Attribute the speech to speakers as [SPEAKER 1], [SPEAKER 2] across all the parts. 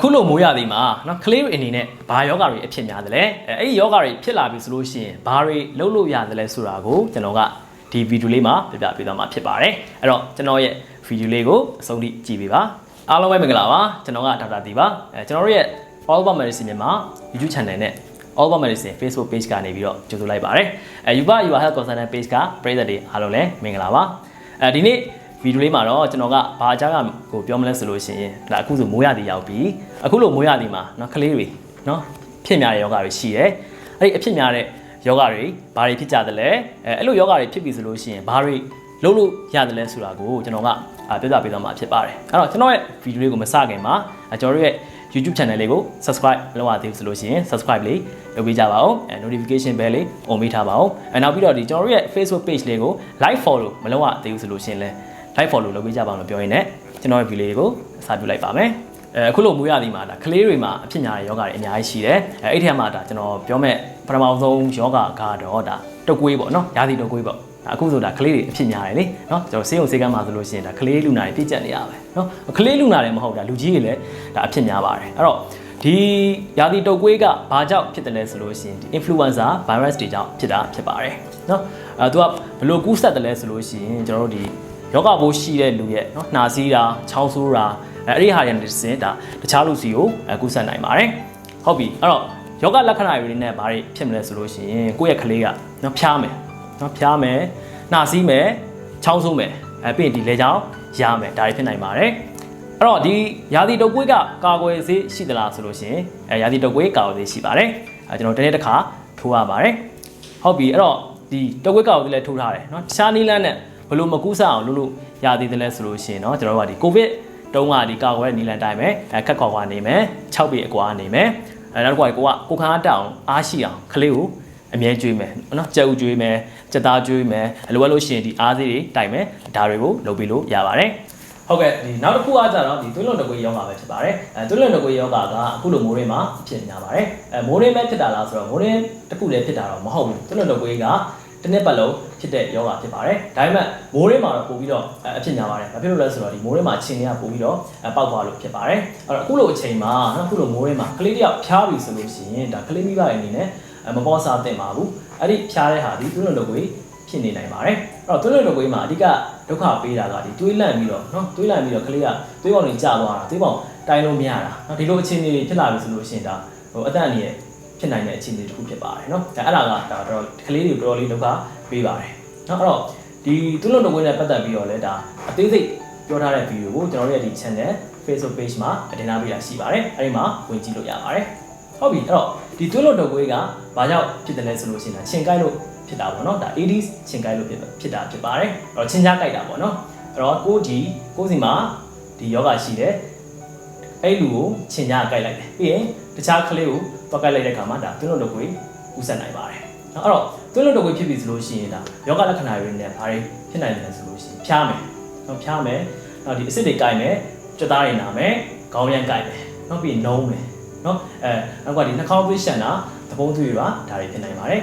[SPEAKER 1] ခုလိုမိုးရသည်မှာနော်ကလေးတွေအနေနဲ့ဘာယောဂတွေအဖြစ်များတယ်လဲအဲ့ဒီယောဂတွေဖြစ်လာပြီဆိုလို့ရှိရင်ဘာတွေလုပ်လို့ရတယ်လဲဆိုတာကိုကျွန်တော်ကဒီဗီဒီယိုလေးမှာပြပြပေးသွားမှာဖြစ်ပါတယ်အဲ့တော့ကျွန်တော်ရဲ့ဗီဒီယိုလေးကိုအဆုံးထိကြည့်ပေးပါအားလုံးပဲမင်္ဂလာပါကျွန်တော်ကဒေါက်တာတီပါကျွန်တော်တို့ရဲ့ allaboutmedicine မြန်မာ YouTube channel နဲ့ allaboutmedicine Facebook page ကနေပြီးတော့ကြိုဆိုလိုက်ပါတယ်Yuba health consultant page ကပရိသတ်တွေအားလုံးလည်းမင်္ဂလာပါဒီနေ့ဗီဒီယိုလေးမှာတော့ကျွန်တော်ကဘာအကြောင်းကိုပြောမလဲဆိုလို့ရှိရင်ဒါအခုဆိုမိုးရသည်ရောက်ပြီအခုလိုမိုးရသည်မှာเนาะကလေးတွေเนาะဖြစ်များတဲ့ယောဂတွေရှိတယ်အဲ့ဒီအဖြစ်များတဲ့ယောဂတွေဘာတွေဖြစ်ကြသလဲအဲ့လိုယောဂတွေဖြစ်ပြီဆိုလို့ရှိရင်ဘာတွေလုပ်လို့ရတယ်လဲဆိုတာကိုကျွန်တော်ကပြောပြပေးသွားမှာဖြစ်ပါတယ်အဲ့တော့ကျွန်တော်ရဲ့ဗီဒီယိုလေးကိုမစခင်မှာကျွန်တော်ရဲ့ YouTube channel လေးကို subscribe လုပ်ရသေးဘူးဆိုလို့ရှိရင် subscribe လေးလုပ်ပေးကြပါဦးnotification bell လေး on ပေးထားပါဦးနောက်ပြီးတော့ဒီကျွန်တော်ရဲ့ Facebook page လေးကို like follow မလုပ်ရသေးဘူးဆိုလို့ရှိရင်လည်း like follow လုပ်ပေးကြပါဦးလို့ပြောရင်းနဲ့ကျွန်တော်ရဲ့ video လေးကိုစပြုလိုက်ပါမယ်အခုလိုမွေးရသည်မှာဒါကလေးတွေမှာအဖြစ်များတဲ့ယောဂတွေအများကြီးရှိတယ်အဲ့ဒီထဲမှာဒါကျွန်တော်ပြောမဲ့ပထမဆုံးယောဂကတော့ဒါတုပ်ကွေးပေါ့နော်ရာသီတုပ်ကွေးပေါ့အခုဆိုတာကလေးတွေအဖြစ်များတယ်လေနော်ကျွန်တော်ဆေးရုံဆေးကမ်းမှာဆိုလို့ရှိရင်ဒါကလေးလူနာတွေပြည့်ကျက်နေရပဲနော်ကလေးလူနာတွေမဟုတ်တာလူကြီးတွေလည်းဒါအဖြစ်များပါတယ်အဲ့တော့ဒီရာသီတုပ်ကွေးကဘာကြောင့်ဖြစ်တယ်လဲဆိုလို့ရှိရင်ဒီ influenza virus တွေကြောင့်ဖြစ်တာဖြစ်ပါတယ်နော်သူကဘယ်လိုကူးစက်တယ်လဲဆိုလို့ရှိရင်ကျွန်တော်တို့ဒီယောဂပိုးရှိတဲ့လူရဲ့နော်နှာစေးတာချောင်းဆိုးတာအဲ့ဒီဟာတွေနဲ့စင်ဒါတခြားလူစီကိုကူးစက်နိုင်ပါတယ်ဟုတ်ပြီအဲ့တော့ယောဂလက္ခဏာတွေနဲ့ဘာတွေဖြစ်မလဲဆိုလို့ရှိရင်ကိုယ့်ရဲ့ကလေးကနော်ဖျားမယ်နော်ဖျားမယ်နှာစီးမယ်ချောင်းဆိုးမယ်ပြီးရင်ဒီလေကြောင်းရမယ်ဒါတွေဖြစ်နိုင်ပါတယ်အဲ့တော့ဒီရာသီတုပ်ကွေးကကာကွယ်ဆေးရှိသလားဆိုလို့ရှိရင်ရာသီတုပ်ကွေးကာကွယ်ဆေးရှိပါတယ်ကျွန်တော်တနေ့တစ်ခါထိုးရပါတယ်ဟုတ်ပြီအဲ့တော့ဒီတုပ်ကွေးကာကွယ်ဆေးလည်းထိုးထားတယ်နော်တခြားနည်းလမ်းနဲ့ဘလို့မကူးစက်အောင်လုပ်လို့ရသေးတယ်လဲဆိုလို့ရှိရင်เนาะကျွန်တော်တို့ကဒီကိုဗစ်တုန်းကဒီကာကွယ်တဲ့နည်းလမ်းတိုင်းပဲခက်ခွာနေမယ်6ပေအကွာနေမယ်နောက်တစ်ခုကကိုခါတောင်အားရှိအောင်ကလေးကိုအမြဲကျွေးမယ်เนาะကြက်ဥကျွေးမယ်ကြက်သားကျွေးမယ်လိုအပ်လို့ရှိရင်ဒီအားသေးတွေတိုက်မယ်ဒါတွေကိုလုပ်ပြီးလို့ရပါတယ်ဟုတ်ကဲ့ဒီနောက်တစ်ခုကကြတော့ဒီသွေးလွန်တုပ်ကွေးယောဂပဲဖြစ်ပါတယ်သွေးလွန်တုပ်ကွေးယောဂကအခုလိုမိုးရင်းမှာဖြစ်များပါတယ်မိုးရင်းပဲဖြစ်တာလားဆိုတော့မိုးရင်းတစ်ခုလည်းဖြစ်တာတော့မဟုတ်ဘူးသွေးလွန်တုပ်ကွေးကတစ်နှစ်ပတ်လုံးဖြစ်တဲ့ယောဂဖြစ်ပါတယ်ဒါပေမဲ့မိုးရင်းမှာတော့ပို့ပြီးတော့အဖြစ်များပါတယ်ဘာဖြစ်လို့လဲဆိုတော့ဒီမိုးရင်းမှာခြင်တွေကပို့ပြီးတော့ပေါက်သွားလို့ဖြစ်ပါတယ်အဲ့တော့အခုလိုအချိန်မှာအခုလိုမိုးရင်းမှာကလေးတယောက်ဖျားပြီဆိုလို့ရှိရင်ဒါကလေးမိဘအနေနဲ့မပေါ်စားသင့်ပါဘူးအဲ့ဒီဖျားတဲ့ဟာဒီသွေးလွန်တုပ်ကွေးဖြစ်နေနိုင်ပါတယ်အဲ့တော့သွေးလွန်တုပ်ကွေးမှာအဓိကဒုက္ခပေးတာကဒီသွေးလန့်ပြီးတော့နော်သွေးလန့်ပြီးတော့ကလေးကသွေးပေါင်တွေကျသွားတာသွေးပေါင်တိုင်းလို့မရတာနော်ဒီလိုအခြေအနေတွေဖြစ်လာပြီဆိုလို့ရှိရင်ဒါအသက်အန္တရာယ်ဖြစ်နိုင်တဲ့အခြေအနေတစ်ခုဖြစ်ပါတယ်နော်အဲ့ဒါကဒါတော့ကလေးတွေတော်တော်လေးဒုက္ခပေးပါတယ်နော်အဲ့တော့ဒီသွေးလွန်တုပ်ကွေးနဲ့ပတ်သက်ပြီးတော့လည်းဒါအသေးစိတ်ပြောထားတဲ့ဗီဒီယိုကိုကျွန်တော်တို့ရဲ့ဒီ channel Facebook page မှာတင်ထားပေးတာရှိပါတယ်အဲ့ဒီမှာဝင်ကြည့်လို့ရပါတယ်ဟုတ်ပြီအဲ့တော့ဒီသွေးလွန်တုပ်ကွေးကဘာကြောင့်ဖြစ်တယ်လဲဆိုလို့ရှိရင်ခြင်ကိုက်လို့ဖြစ်တာပေါ့နော်ဒါ AIDS ခြင်ကိုက်လို့ဖြစ်တာဖြစ်ပါတယ်အဲ့တော့ခြင်ကြားကိုက်တာပေါ့နော်အဲ့တော့ကိုစီမှာဒီယောဂရှိတယ်အဲ့လူကိုခြင်ကြားကိုက်လိုက်တယ်ပြီးရင်တခြားကလေးကိုတွားကိုက်လိုက်တဲ့အခါမှာဒါသွေးလွန်တုပ်ကွေးဥဆက်နိုင်ပါတယ်နော်အဲ့တော့သွေးလွန်တုပ်ကွေးဖြစ်ပြီဆိုလို့ရှိရင်ဒါယောဂလက္ခဏာတွေနဲ့ဘာတွေဖြစ်နိုင်တယ်ဆိုလို့ရှိရင်ဖျားမယ်နော်ဖျားမယ်နောက်ဒီအဆစ်တွေကိုက်မယ်ကြွသားတွေနာမယ်ခေါင်းရမ်းကိုက်မယ်နောက်ပြီးနှုံးမယ်နော်နောက်ကဒီနှာခေါင်းသွေးရှန်တာသဘုံသွေးပါဒါတွေဖြစ်နိုင်ပါတယ်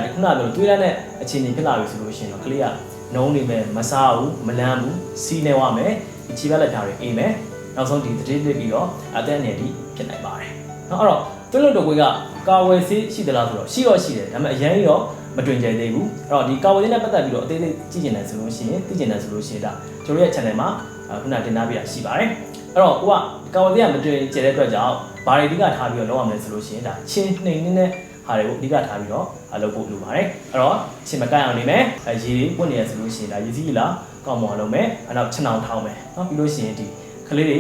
[SPEAKER 1] ဒီခုနကသွေးလန့်တဲ့အခြေအနေဖြစ်လာပြီဆိုလို့ရှိရင်တော့ကလေးကနှုံးနေမယ်မစားဘူးမလန်းဘူးစီးနေဝမယ်ဒီခြေဘက်လက်ဖြာတွေအေးမယ်နောက်ဆုံးဒီတတိတက်ပြီးတော့အသက်အန္တရာယ်ကြီးဖြစ်နိုင်ပါတယ်နော်အဲ့တော့သွေးလွန်တုပ်ကွေးကကာဝယ်ဆေးရှိသလားဆိုတော့ရှိတယ်ဒါပေမဲ့အရင်ရောမတွင်ကျယ်သေးဘူးအဲ့တော့ဒီကာဝယ်ဆေးနဲ့ပတ်သက်ပြီးတော့အသေးသေးကြည့်ကျင်တယ်ဆိုလို့ရှိရင်သိကျင်တယ်ဆိုလို့ရှိရင်ဒါကျွန်တော်ရဲ့ channel မှာခုနတင်ထားပြတာရှိပါတယ်အဲ့တော့ကိုကကာဝယ်ဆေးကမတွင်ကျယ်တဲ့အတွက်ကြောင့်ဘာတွေအဓိကထားပြီးတော့လုပ်ရမလဲဆိုလို့ရှိရင်ဒါချင်းနှိမ်နေတဲ့ဟာတွေကိုအဓိကထားပြီးတော့လုပ်ဖို့လိုပါတယ်အဲ့တော့ချင်းမကိုက်အောင်နေမယ်ရေတွေပွင့်နေရဆိုလို့ရှိရင်ဒါရေစီးလာကောင်းမွန်လုပ်မယ်နောက်ခြံအောင်ထောင်းမယ်နော်ပြီးလို့ရှိရင်ဒီကလေးတွေ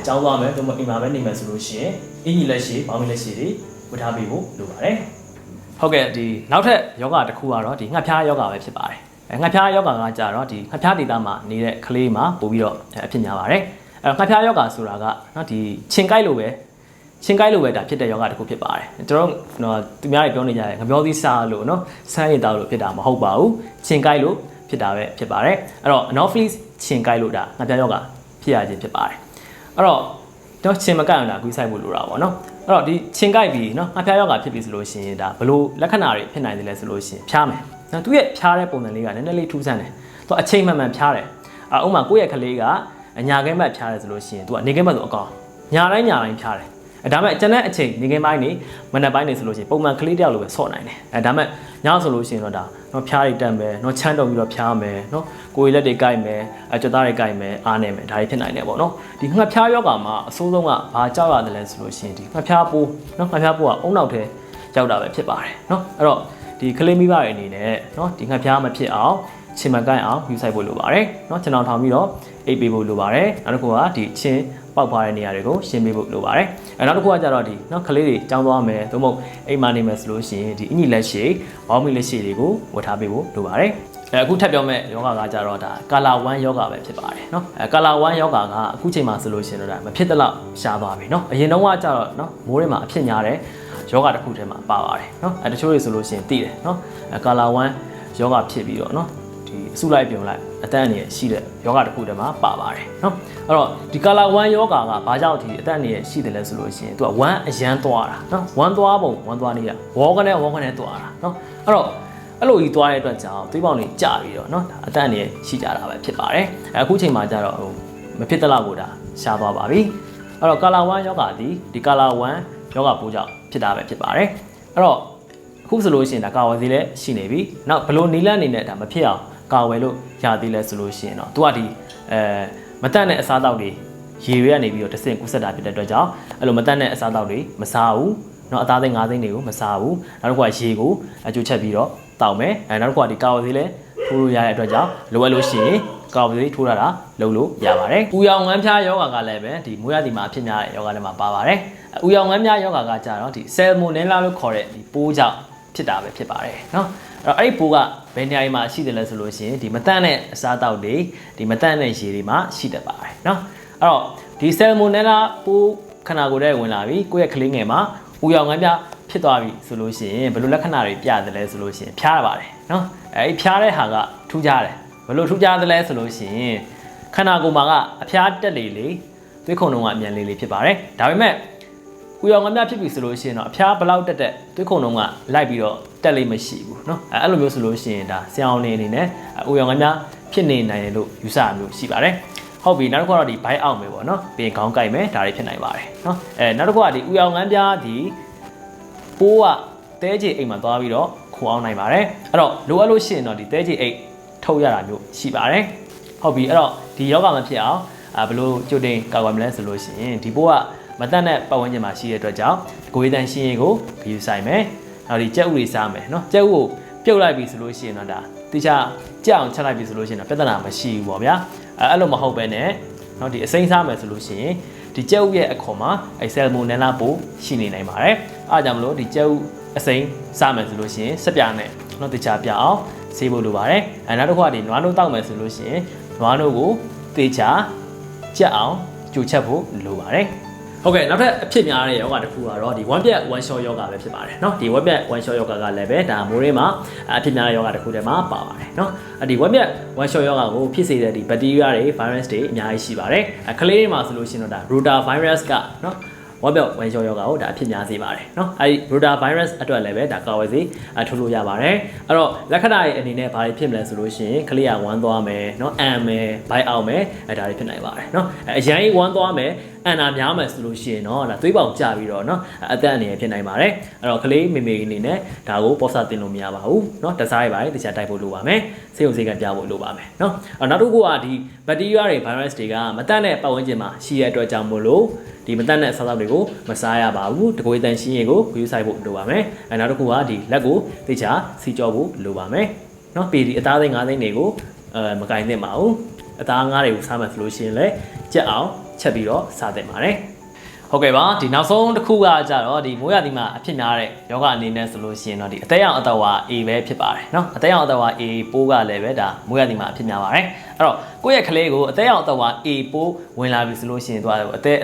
[SPEAKER 1] ကြောင်းသွားမယ်တို့မအိမ်မှာပဲနေမယ်ဆိုလို့ရှိရင်အင်ကြီးလက်ရှိဘောင်းမလက်ရှိတွေဝတ်ထားပေးဖို့လိုပါတယ်ဟုတ်ကဲ့ဒီနောက်ထပ်ယောဂတစ်ခုကတော့ဒီငှက်ဖျားယောဂပဲဖြစ်ပါတယ်ငှက်ဖျားယောဂကကြတော့ဒီငှက်ဖျားဒေသမှာနေတဲ့ကလေးမှာပို့ပြီးတော့အဖြစ်များပါတယ်အဲ့ငှက်ဖျားယောဂဆိုတာကနော်ဒီခြင်ကိုက်လို့ပဲဒါဖြစ်တဲ့ယောဂတစ်ခုဖြစ်ပါတယ်ကျွန်တော်သူများတွေပြောနေကြတယ်ငပြောသီးစားလို့နော်ဆန်းရည်တောက်လို့ဖြစ်တာမဟုတ်ပါဘူးခြင်ကိုက်လို့ဖြစ်တာပဲဖြစ်ပါတယ်အဲ့တော့ anopheles ခြင်ကိုက်လို့ဒါငှက်ဖျားယောဂဖြစ်ရခြင်းဖြစ်ပါတယ်အဲ့တော့တော့ခြင်မကိုက်အောင်ဒါကူးဆိုင်ဖို့လိုတာပေါ့နော်အဲ့တော့ဒီခြင်ကိုက်ပြီးနော်ငှက်ဖျားယောဂဖြစ်ပြီဆိုလို့ရှိရင်ဒါဘလို့လက္ခဏာတွေဖြစ်နိုင်တယ်လဲဆိုလို့ရှိရင်ဖျားမယ်နော်သူရဲ့ဖျားတဲ့ပုံစံလေးကနည်းနည်းလေးထူးဆန်းတယ်သူအချိန်မှန်ဖျားတယ်ဥပမာကိုယ့်ရဲ့ကလေးကအညာခဲမှတ်ဖျားတယ်ဆိုလို့ရှိရင်သူကနေခဲမှတ်ဆိုအကောင် ညာတိုင်းဖြားတယ်ဒါမဲ့ကျွန်တဲ့အချိန်နေကင်းပိုင်းနေမနက်ပိုင်းနေဆိုလို့ရှိရင်ပုံမှန်ကလေးတယောက်လိုပဲဆော့နိုင်တယ်ဒါမဲ့ညဆိုလို့ရှိရင်တော့ဒါနော်ဖြားတွေတက်မယ်နော်ချမ်းတော့ပြီးတော့ဖြားမယ်နော်ကိုယ်လက်တွေကိုက်မယ်ကြွသားတွေကိုက်မယ်အားနေမယ်ဒါတွေဖြစ်နိုင်တယ်ပေါ့နော်ဒီငှက်ဖြားယောဂါမှာအဆိုးဆုံးကဘာကြောက်ရတယ်လဲဆိုလို့ရှိရင်ဒီငှက်ဖြားပိုးနော်ငှက်ဖြားပိုးကအုံနောက်ထဲရောက်တာပဲဖြစ်ပါတယ်နော်အဲ့တော့ဒီကလေးမိဘတွေအနေနဲ့နော်ဒီငှက်ဖြားမဖြစ်အောင်ချင်မကိုက်အောင်ယူဆိုင်ဖို့လိုပါတယ်နော်ကျွန်တော်ထောင်ပြီးတော့အိပ်ပေးဖို့လိုပါတယ်နောက်တစ်ခုကဒီချင်းပေါက်ဖွားတဲ့နေရာတွေကိုရှင်းပေးဖို့လိုပါတယ်နောက်တစ်ခုကကြတော့ဒီနော်ကလေးတွေကြောင်းသွားမယ်သို့မဟုတ်အိမ်မှာနေမယ်ဆိုလို့ရှိရင်ဒီအညီလက်ရှိဘောင်းမီလက်ရှိတွေကိုဝတ်ထားပေးဖို့လိုပါတယ်အခုထပ်ပြောမဲ့ယောဂကကြတော့ဒါကာလာ1ယောဂပဲဖြစ်ပါတယ်နော်ကာလာ1ယောဂကအခုချိန်မှာဆိုလို့ရှိရင်တော့ဒါမဖြစ်တဲ့လောက်ရှားသွားပြီနော်အရင်တုန်းကကြတော့နော်မိုးတွေမှာအဖြစ်များတဲ့ယောဂတစ်ခုထဲမှာပါပါတယ်နော်တချို့တွေဆိုလို့ရှိရင်သိတယ်နော်ကာလာ1ယောဂဖြစ်ပြီးတော့နော်ဒီအစုလိုက်ပြုံလိုက်အတန်းအနေနဲ့ရှိတဲ့ယောဂတစ်ခုတည်းမှာပါပါတယ်เนาะအဲ့တော့ဒီကာလာ1ယောဂကဘာကြောင့်ဒီအတန်းအနေနဲ့ရှိတယ်လဲဆိုလို့ရှိရင်သူက1အရန်သွားတာเนาะ1သွားပုံ1သွားနေရဝေါကနေသွားတာเนาะအဲ့တော့အဲ့လိုကြီးသွားတဲ့အတွက်ကြောင့်သွေးပေါင်တွေကျပြီးတော့เนาะအတန်းအနေနဲ့ရှိကြတာပဲဖြစ်ပါတယ်အခုချိန်မှာကျတော့မဖြစ်တဲ့လောက်ကိုဒါရှားသွားပါပြီအဲ့တော့ကာလာ1ယောဂဒီကာလာ1ယောဂပိုးကြောင့်ဖြစ်တာပဲဖြစ်ပါတယ်အဲ့တော့အခုဆိုလို့ရှိရင်ဒါကာဝယ်သေးလဲရှိနေပြီနောက်ဘလို့နီလန်းအနေနဲ့ဒါမဖြစ်အောင်ကာဝယ်လို့ရသေးလဲဆိုလို့ရှိရင်တော့သူကဒီမတတ်တဲ့အစားအသောက်တွေရေတွေကနေပြီးတော့တဆင့်ကူးဆက်တာဖြစ်တဲ့အတွက်ကြောင့်အဲ့လိုမတတ်တဲ့အစားအသောက်တွေမစားဘူးเนาะအသားသိန်း5သိန်းတွေကိုမစားဘူးနောက်တစ်ခုကရေကိုအကျိုးချက်ပြီးတော့တောက်မယ်နောက်တစ်ခုကဒီကာဝယ်သေးလဲထိုးလို့ရတဲ့အတွက်ကြောင့်လိုအပ်လို့ရှိရင်ကာဝယ်သေးထိုးရတာလုပ်လို့ရပါတယ်။ဥယောင်ငန်းဖျားယောဂါကလည်းပဲဒီမွေးရသည်မှာအဖြစ်များတဲ့ယောဂါထဲမှာပါပါတယ်။ဥယောင်ငန်းဖျားယောဂါကကြတော့ဒီဆယ်မိုနယ်လာလို့ခေါ်တဲ့ဒီပိုးကြောင့်ဖြစ်တာပဲဖြစ်ပါတယ်เนาะအဲ့ဒီပိုးကဘယ်နေရာမှာရှိတယ်လဲဆိုလို့ရှိရင်ဒီမတန့်တဲ့အစားအသောက်တွေဒီမတန့်တဲ့ရေတွေမှာရှိတတ်ပါတယ်เนาะအဲ့တော့ဒီဆယ်မိုနယ်လာပိုးခန္ဓာကိုယ်ထဲဝင်လာပြီးကိုယ့်ရဲ့ကလေးငယ်မှာဥယောင်ငန်းဖျားဖြစ်သွားပြီဆိုလို့ရှိရင်ဘယ်လိုလက္ခဏာတွေပြတယ်လဲဆိုလို့ရှိရင်ဖျားရပါတယ်เนาะအဲ့ဒီဖျားတဲ့ဟာကထူးခြားတယ်ဘယ်လိုထူးခြားသလဲဆိုလို့ရှိရင်ခန္ဓာကိုယ်မှာကအဖျားတက်လေသွေးခုန်လုံးကအမြန်လေးဖြစ်ပါတယ်ဒါပေမဲ့ဥယောင်ငန်းဖြစ်ပြီဆိုလို့ရှိရင်တော့အဖျားဘလောက်တက်သွေးခုန်လုံးကလိုက်ပြီးတော့တက်လေးမရှိဘူးเนาะအဲ့လိုမျိုးဆိုလို့ရှိရင်ဒါဆရာအောင်နေအနေနဲ့ဥယောင်ငန်းဖြစ်နေနိုင်တယ်လို့ယူဆမျိုးရှိပါတယ်ဟုတ်ပြီနောက်တစ်ခုကတော့ဒီဘိုက်အောင်မယ်ပေါ့เนาะပြင်ခေါင်းကိုက်မယ်ဒါတွေဖြစ်နိုင်ပါတယ်เนาะနောက်တစ်ခုကဒီဥယောင်ငန်းဒီပိုးကတဲကြီးအိမ်မှာသွားပြီးတော့ခိုအောင်နိုင်ပါတယ်အဲ့တော့လိုအပ်လို့ရှိရင်တော့ဒီတဲကြီးအိမ်ထုတ်ရတာမျိုးရှိပါတယ်ဟုတ်ပြီအဲ့တော့ဒီယောဂမဖြစ်အောင်ဘယ်လိုကြိုတင်ကာကွယ်မလဲဆိုလို့ရှိရင်ဒီပိုးကမတတ်တဲ့ပတ်ဝန်းကျင်မှာရှိတဲ့အတွက်ကြောင့်ကိုယ်တန်ရှင်းရေးကိုဂရုစိုက်မယ်နောက်ဒီကြက်ဥတွေစားမယ်เนาะကြက်ဥကိုပြုတ်လိုက်ပြီဆိုလို့ရှိရင်တော့ဒါတိကျကြက်အောင်ချက်လိုက်ပြီဆိုလို့ရှိရင်တော့ပြဿနာမရှိဘူးပေါ့ဗျာအဲ့လိုမဟုတ်ပဲနဲ့เนาะဒီအစိမ်းစားမယ်ဆိုလို့ရှိရင်ဒီကြက်ဥရဲ့အခွန်မှာဆယ်မိုနယ်လာပိုးရှိနေနိုင်ပါတယ်အားကြောင့်မလို့ဒီကြက်ဥအစိမ်းစားမယ်ဆိုလို့ရှိရင်စက်ပြားနဲ့เนาะတိကျပြအောင်ဆေးဖို့လိုပါတယ်နောက်တစ်ခုကဒီနွားနို့တောက်မယ်ဆိုလို့ရှိရင်နွားနို့ကိုတေချာကြက်အောင်ကြိုချက်ဖို့လိုပါတယ်ဟုတ်ကဲ့နောက်ထပ်အဖြစ်များတဲ့ယောဂတစ်ခုကတော့ဒီ one piat one shot ယောဂပဲဖြစ်ပါတယ်เนาะဒီ one piat one shot ယောဂကလည်းပဲဒါမိုးရင်းမှာအဖြစ်များတဲ့ယောဂတစ်ခုတည်းမှာပါပါတယ်เนาะဒီ one piat one shot ယောဂကိုဖြစ်စေတဲ့ဒီ bacteria တွေ virus တွေအများကြီးရှိပါတယ်ကလေးတွေမှာဆိုလို့ရှိရင်တော့ဒါ rotavirus ကเนาะone piat one shot ယောဂကိုဒါအဖြစ်များစေပါတယ်เนาะအဲဒီ rotavirus အတွက်လည်းပဲဒါကာဝယ်ဆေးထိုးလို့ရပါတယ်အဲ့တော့လက္ခဏာရဲ့အနေနဲ့ဘာတွေဖြစ်မလဲဆိုလို့ရှိရင်ကလေးကဝမ်းသွားမယ်เนาะအန်မယ်ဘိုက်အောင်မယ်ဒါတွေဖြစ်နိုင်ပါတယ်เนาะအရန်ဝမ်းသွားမယ်အန်နာများမယ်ဆိုလို့ရှိရင်တော့ဒါသွေးပေါင်ကျပြီးတော့เนาะအသက်အနေနဲ့ဖြစ်နိုင်ပါတယ်အဲ့တော့ကလေးမေမေအနေနဲ့ဒါကိုပေါ်ဆာတင်လို့မရပါဘူးเนาะတစားရပါတယ်တခြားတိုက်ဖို့လိုပါမယ်ဆေးရုံဆေးကပြဖို့လိုပါမယ်เนาะနောက်တစ်ခုကဒီဘက်တီးရီးယားတွေ virus တွေကမတတ်တဲ့ပတ်ဝန်းကျင်မှာရှိရတဲ့အတွက်ကြောင့်မို့လို့ဒီမတတ်တဲ့အစားအသောက်တွေကိုမစားရပါဘူးတကိုယ်တန်ရှင်းရေကိုဂရုစိုက်ဖို့လိုပါမယ်နောက်တစ်ခုကဒီလက်ကိုသိချာစီကြောဖို့လိုပါမယ်เนาะပြီးဒီအသားသိန်း5သိန်းတွေကိုမကင်သင့်ပါဘူးအသားငါးတွေကိုစားမှဆိုလို့ရှိရင်လည်းကြက်အောင်ချက်ပြီးတော့စားသင့်ပါတယ်ဟုတ်ကဲ့ပါဒီနောက်ဆုံးတစ်ခုကကြတော့ဒီမိုးရသည်မှာအဖြစ်များတဲ့ယောဂအနေနဲ့ဆိုလို့ရှိရင်တော့ဒီအသက်ရောင်အသက်ဝါ A ပဲဖြစ်ပါတယ်เนาะအသက်ရောင်အသက်ဝါ A ပိုးကလည်းပဲဒါမိုးရသည်မှာအဖြစ်များပါတယ်အဲ့တော့ကိုယ့်ရဲ့ကလေးကိုအသက်ရောင်အသက်ဝါ A ပိုးဝင်လာပြီဆိုလို့ရှိရင်သူက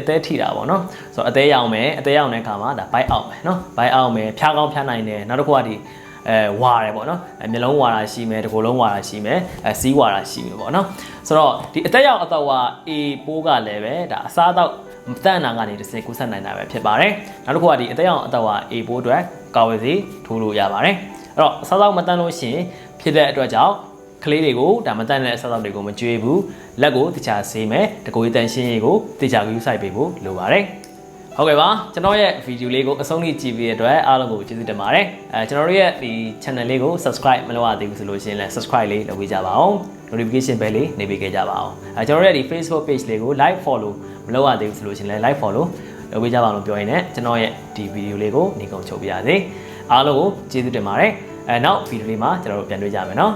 [SPEAKER 1] အသက်ထိတာပေါ့เนาะဆိုတော့အသက်ရောင်မယ်အသက်ရောင်တဲ့အခါမှာဒါဘိုက်အောင်မယ်เนาะဘိုက်အောင်မယ်ဖျားကောင်းဖျားနိုင်တယ်နောက်တစ်ခုကဒီဝါတယ်ပေါ့နော်မျိုးလုံးဝါတာရှိမယ်တကိုယ်လုံးဝါတာရှိမယ်စီးဝါတာရှိမယ်ပေါ့နော်ဆိုတော့ဒီအသက်ရောင်အသက်ဝါ A ပိုးကလည်းပဲဒါအစားတော့မတန်နာကနေတစ်စင်ကူးဆက်နိုင်တာပဲဖြစ်ပါတယ်နောက်တစ်ခုကဒီအသက်ရောင်အသက်ဝါ A ပိုးအတွက်ကာဝယ်ဆေးထိုးလို့ရပါတယ်အဲ့တော့အစားတော့မတန်လို့ရှိရင်ဖြစ်တဲ့အတွက်ကြောင့် ကလေးတွေကိုဒါမတန်တဲ့အစားအသောက်တွေကိုမကျွေးဘူးလက်ကိုတခြားဆေးမယ်တကိုယ်တန်ရှင်းရေးကိုတခြားကူးဆိုင်ပေးဖို့လိုပါတယ်ဟုတ်ကဲ့ပါကျွန်တော်ရဲ့ဗီဒီယိုလေးကိုအဆုံးထိကြည့်ပြီးတဲ့အတွက်အားလုံးကိုကျေးဇူးတင်ပါတယ်ကျွန်တော်တို့ရဲ့ဒီ channel လေးကို subscribe မလုပ်ရသေးဘူးဆိုလို့ရှိရင်လည်း subscribe လေးလုပ်ပေးကြပါအောင် notification bell လေးနှိပ်ပေးခဲ့ကြပါအောင်ကျွန်တော်တို့ရဲ့ဒီ Facebook page လေးကို like follow မလုပ်ရသေးဘူးဆိုလို့ရှိရင်လည်း like follow လုပ်ပေးကြပါလို့ပြောရင်းနဲ့ကျွန်တော်ရဲ့ဒီဗီဒီယိုလေးကိုနေကုန်ချုပ်ပြရစေအားလုံးကိုကျေးဇူးတင်ပါတယ်နောက်ဗီဒီယိုလေးမှာကျွန်တော်တို့ပြန်တွေ့ကြမယ်နော်